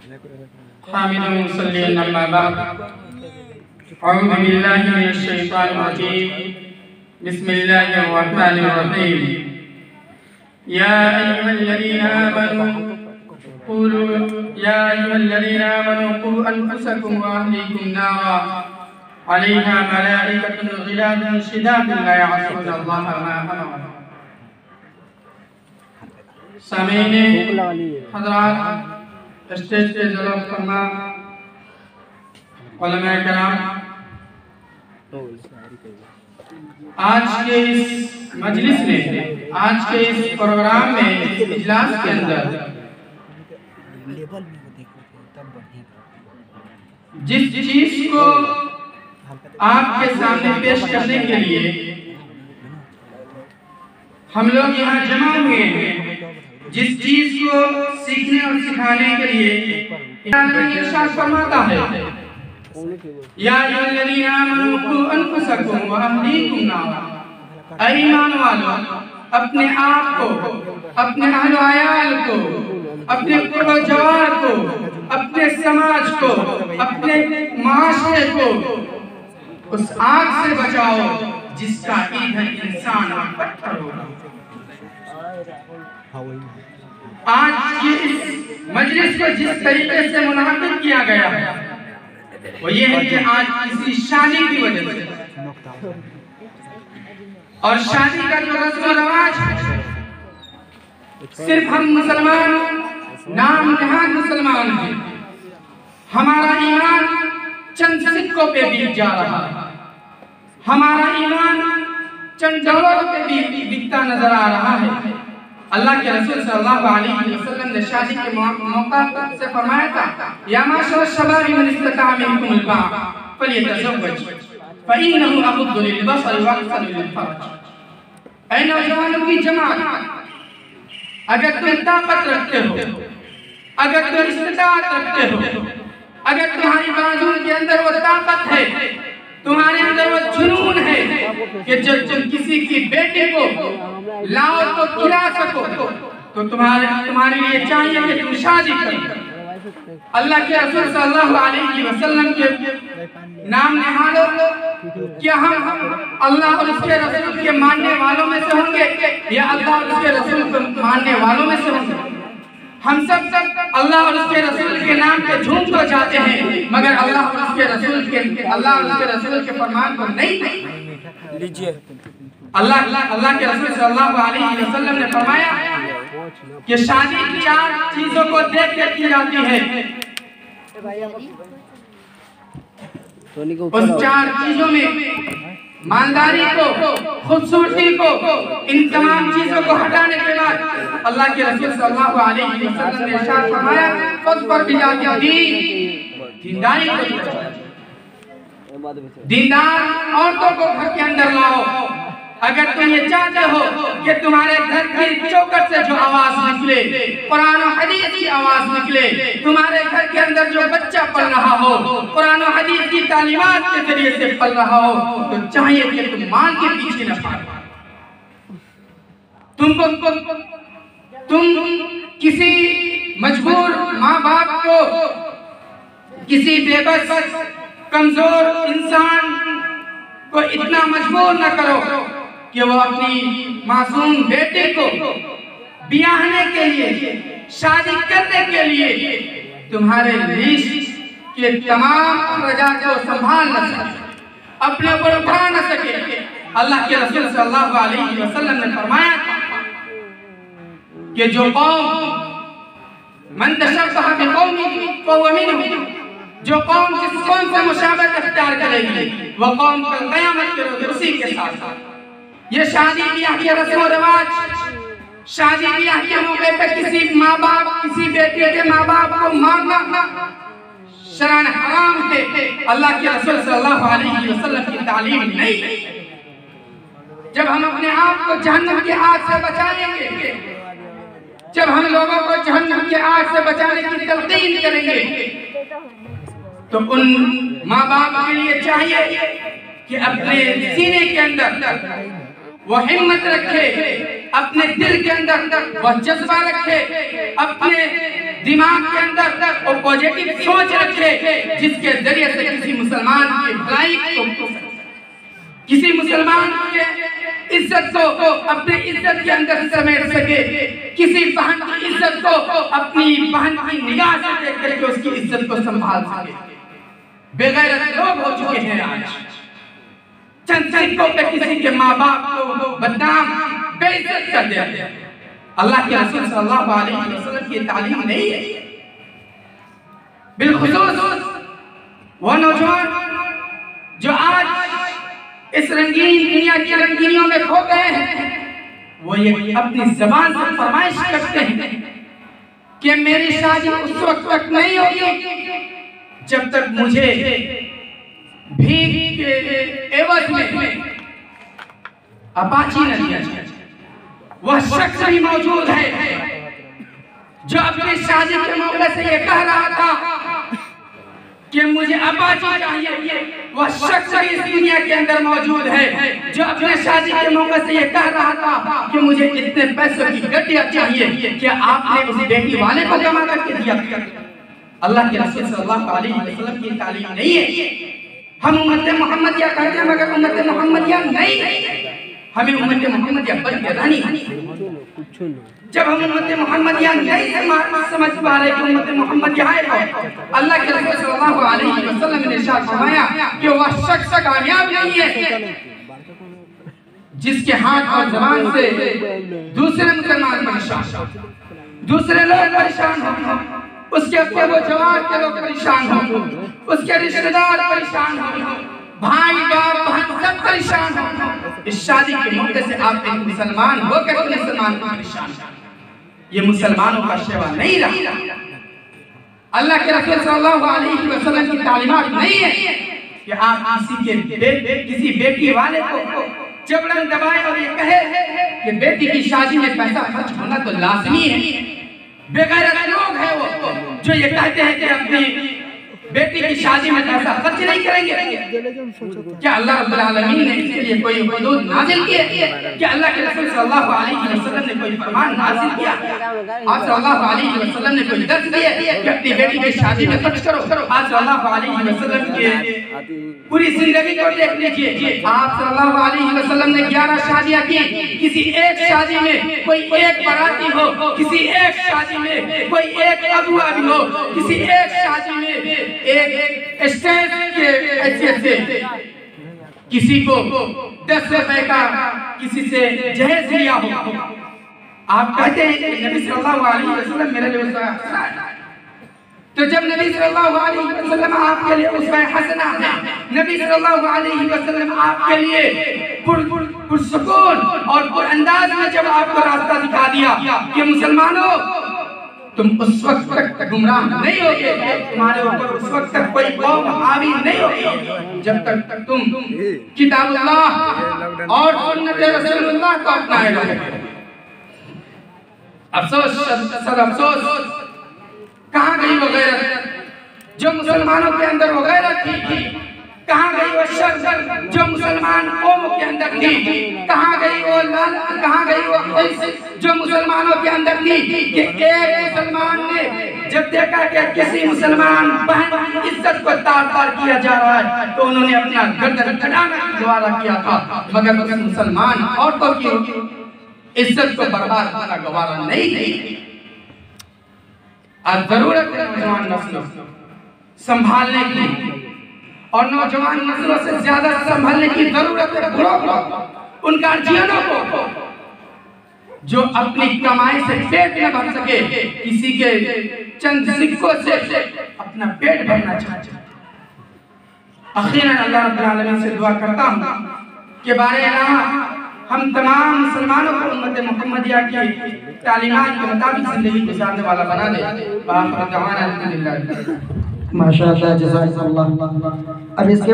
हामिदुन मुसल्लिन अम्मा बाद अऊज़ु बिल्लाहि मिनश शैतानिर रजीम बिस्मिल्लाहिर रहमानिर रहीम या अय्युहल्लज़ीना आमनू qu अनफुसकुम व अहलीकुम नारा अलैहा मलाइकतुन ग़िलाज़ुन शिदादुन ला यअसूनल्लाह मा अमरahum। सामीने हज़रात, स्टेज पे जलवा फरमा उलमाए कराम, आज के इस मजलिस में, आज के इस प्रोग्राम में, इजलास के अंदर जिस चीज को आपके सामने पेश करने के लिए हम लोग यहाँ जमा हुए हैं, जिस चीज को सीखने और सिखाने के लिए इरशाद फरमाता है या अय्युहल्लज़ीना आमनू qu अनफुसकुम व अहलीकुम नारा। ऐ ईमान वालों, अपने आप को, अपने अहल अयाल को, अपने जवार को, अपने समाज को, अपने माशरे को उस आग से बचाओ जिसका ईंधन इंसान और पत्थर होगा। आज की इस मजलिस को जिस तरीके से मुनाकिद किया गया है वो ये है कि आज किसी शादी की वजह से, और शादी का जो रस्म रवाज है, सिर्फ हम मुसलमान नाम नहाद मुसलमान हैं, हमारा ईमान चंद सिक्कों पे बीत जा रहा है, हमारा ईमान चंद डॉलरों पे भी बिकता नजर आ रहा है। अल्लाह के रसूल सल्लल्लाहु अलैहि वसल्लम ने शादी के मौका से फरमाया था या माशर शबाब मन इस्तता मिनकुम अल-बाअ फलियतज़व्वज फइन्नहु अग़ुद्दु लिल-बसर व अहसनु लिल-फरज। ऐ नौजवानों की जमात, अगर तुम ताकत रखते हो, अगर तुम इस्तिताअत रखते हो, अगर तुम्हारी बाजुओं के अंदर वो ताकत है, तुम्हारे अंदर वो जुनून है कि जब तुम किसी की बेटी को लाओ तो खिला सको, तो तुम्हारे लिए चाहिए कि तुम शादी करो। अल्लाह के रसूल सल्लल्लाहु अलैहि वसल्लम के नाम निहालो, क्या हम अल्लाह और उसके रसूल के मानने वालों में से होंगे या अल्लाह और उसके रसूल को मानने वालों में से होंगे? हम सब अल्लाह और उसके रसूल के नाम पे झूम तो जाते हैं, मगर अल्लाह और उसके रसूल के फरमान को नहीं लीजिए। अल्लाह के रसूल सल्लल्लाहु अलैहि वसल्लम ने फरमाया कि शादी 4 चीजों को देख कर की जाती है। उस 4 चीजों में मालदारी को, खूबसूरती को, इन तमाम चीजों को हटाने के बाद अल्लाह के रसूल सल्लल्लाहु अलैहि वसल्लम ने इरशाद फरमाया खुद पर भी जाके दीनदारी को, दीनदार औरतों को घर के अंदर लाओ। अगर तुम ये चाहते हो कि तुम्हारे घर की चौखट से जो आवाज निकले, कुरान और हदीस की आवाज निकले, तुम्हारे घर के अंदर जो बच्चा पल रहा हो कुरान और हदीस की तालीमात के जरिए से पल रहा हो, तो चाहिए कि तुम माल के पीछे न भागो। तुम किसी मजबूर माँ बाप को, किसी बेबस कमजोर इंसान को इतना मजबूर न करो कि वो अपनी मासूम बेटे को ब्याहने के लिए, शादी करने के लिए तुम्हारे लिस्ट के तमाम अखराजात को संभाल न सके, अपने ऊपर उठा न सके। अल्लाह के रसूल सल्लल्लाहु अलैहि वसल्लम ने फरमाया कि जो कौम मन तशब्बह बिकौमिन फहुव मिनहुम, जो कौम जिस कौम से मुशाबहत इख्तियार करेगी वो कौम कल क़यामत के रोज़ उसी के साथ। ये शादी ब्याह के रस्म रिवाज, शादी ब्याह के मौके पे किसी माँ बाप, किसी बेटे के माँ बाप को मारना शरअन हराम है। अल्लाह के रसूल सल्लल्लाहु अलैहि वसल्लम की तालीम नहीं। जब हम अपने आप को जहन्नम की आग से बचाएंगे, जब हम लोगों को जहन्नम की आग से बचाने की तलकीन करेंगे, तो उन माँ बाप के लिए चाहिए कि अपने सीने के अंदर वो हिम्मत रखे, अपने दिल के अंदर वह जज्बा रखे, अपने दिमाग के अंदर वो पॉजिटिव सोच रखे, जिसके जरिए से किसी मुसलमान की भलाई को, किसी मुसलमान के इज्जत को अपने इज्जत के अंदर समेट सके, किसी बहन की इज्जत को अपनी बहन की निगाह से देख करके उसकी इज्जत को संभाल सके। बेगैरत लोग हो चुके हैं आज, चंद सिक्कों पे किसी के माँ बाप को बदनाम बेइज्जत कर देते हैं। अल्लाह के रसूल सल्लल्लाहु अलैहि वसल्लम की तालीम नहीं है। बिलखुसूस वो नौजवान जो आज इस रंगीन दुनिया की रंगीनियों में खो गए हैं, वो ये अपनी जबान से फरमाइश करते हैं कि मेरी शादी उस वक्त तक नहीं होगी जब तक मुझे भीख के एवज में अपाची न दिया जाए। वह शख्स भी मौजूद है जो अपनी शादी के मौके से ये कह रहा था कि मुझे अपाची चाहिए। वह शख्स भी इस दुनिया के अंदर मौजूद है जो अपने शादी के मौके से ये कह रहा था कि मुझे इतने पैसों की गड्डियां चाहिए। क्या आपने उस बेटी वाले को जमा करके दिया? अल्लाह के रसूल सल्लल्लाहु अलैहि वसल्लम की तालीम नहीं है। हम उम्मत मोहम्मदिया कहते हैं मगर उम्मत मोहम्मदिया नहीं है। हमें उम्मत मोहम्मदिया बन के रहनी है। जब हम उम्मत मोहम्मदिया नहीं समझ पा रहे कि उम्मत मोहम्मदिया है तो अल्लाह के रसूल सल्लल्लाहु अलैहि वसल्लम ने इरशाद फरमाया कि वह शख्स कामयाब नहीं है जिसके हाथ और ज़बान से दूसरे मुसलमान परेशान हो, दूसरे लोग परेशान हो, उसके अपने वो जवान के लोग परेशान हो, उसके रिश्तेदार परेशान हो, भाई बाप बहन सब परेशान हो। इस शादी के मौके से आप एक मुसलमान होकर मुसलमान को परेशान, ये मुसलमानों का सेवा नहीं रहा। अल्लाह के रसूल सल्लल्लाहु अलैहि वसल्लम की तालीमात नहीं है कि आप किसी बेटी वाले को जबरन दबाए और ये कहे कि बेटी की शादी में पैसा खर्च होना तो लाजमी है। बेगैरत लोग हैं वो जो ये कहते हैं कि अपनी बेटी की शादी में पैसा खर्च नहीं करेंगे। क्या अल्लाह रब्बुल आलमीन ने इसके लिए कोई हुदूद नाजिल किए? क्या अल्लाह के रसूल सल्लल्लाहु अलैहि वसल्लम ने कोई फरमान नाजिल किया? आप सल्लल्लाहु अलैहि वसल्लम ने कोई दर्ज दिया कि अपनी बेटी की शादी में खर्च करो? आप सल्लल्लाहु अलैहि वसल्लम के पूरी जिंदगी को देख लीजिए। आप सल्लल्लाहु अलैहि वसल्लम ने 11 शादियां की। किसी एक शादी में कोई एक बाराती हो, किसी एक शादी में कोई एक अगुआ भी हो, किसी एक शादी में एक स्टेज के हैसियत से किसी को 10 रुपए का किसी से जहेज लिया हो। आप कहते हैं कि नबी सल्लल्लाहु अलैहि वसल्लम मेरे लिए उसवा हसना है। तो जब नबी सल्लल्लाहु अलैहि वसल्लम आपके लिए उसवा हसना है, नबी सल्लल्लाहु अलैहि वसल्लम आपके लिए पुरसुकून और पुरअंदाज में जब आपको रास्ता दिखा दिया कि मुसलमानों तुम उस वक्त तक गुमराह नहीं होगे, तुम्हारे ऊपर उस वक्त तक कोई कौम हावी नहीं होगी जब तक तुम किताबुल्लाह और सुन्नत रसूलुल्लाह को अपनाए रहोगे। अफसोस, सद अफसोस, कहाँ गई वो गैरत जो मुसलमानों के अंदर वो गैरत थी? कहाँ गई वो शर्म जो मुसलमान कौमों के अंदर थी? कहाँ गई वो लाल, कहाँ गई वो जो मुसलमानों के अंदर थी कि एक मुसलमान ने जब देखा कि किसी मुसलमान बहन की इज्जत को तार-तार किया जा रहा है तो उन्होंने अपना गर्दन कटाने का गवारा किया था, मगर उस मुसलमान औरतों की इज्जत को बर्बाद करना गवारा नहीं थी। आज जरूरत है नौजवान नस्लों संभालने की, और नौजवान नस्लों से ज्यादा संभालने की जरूरत है बड़ों को, उन गार्जियनों को जो अपनी कमाई से पेट न भर सके, किसी के चंद सिक्कों से अपना पेट भरना चाहते हैं। अखीरन अल्लाह रब्बुल आलमीन से दुआ करता हूँ कि बारे इलाहा हम तमाम मुसलमानों को उम्मत मोहम्मदिया की तालीमात के मुताबिक जिंदगी गुजारने वाला बना दे। बाखिर दअवाना अल्हम्दुलिल्लाह। माशाअल्लाह, जज़ाकल्लाह। अब इसके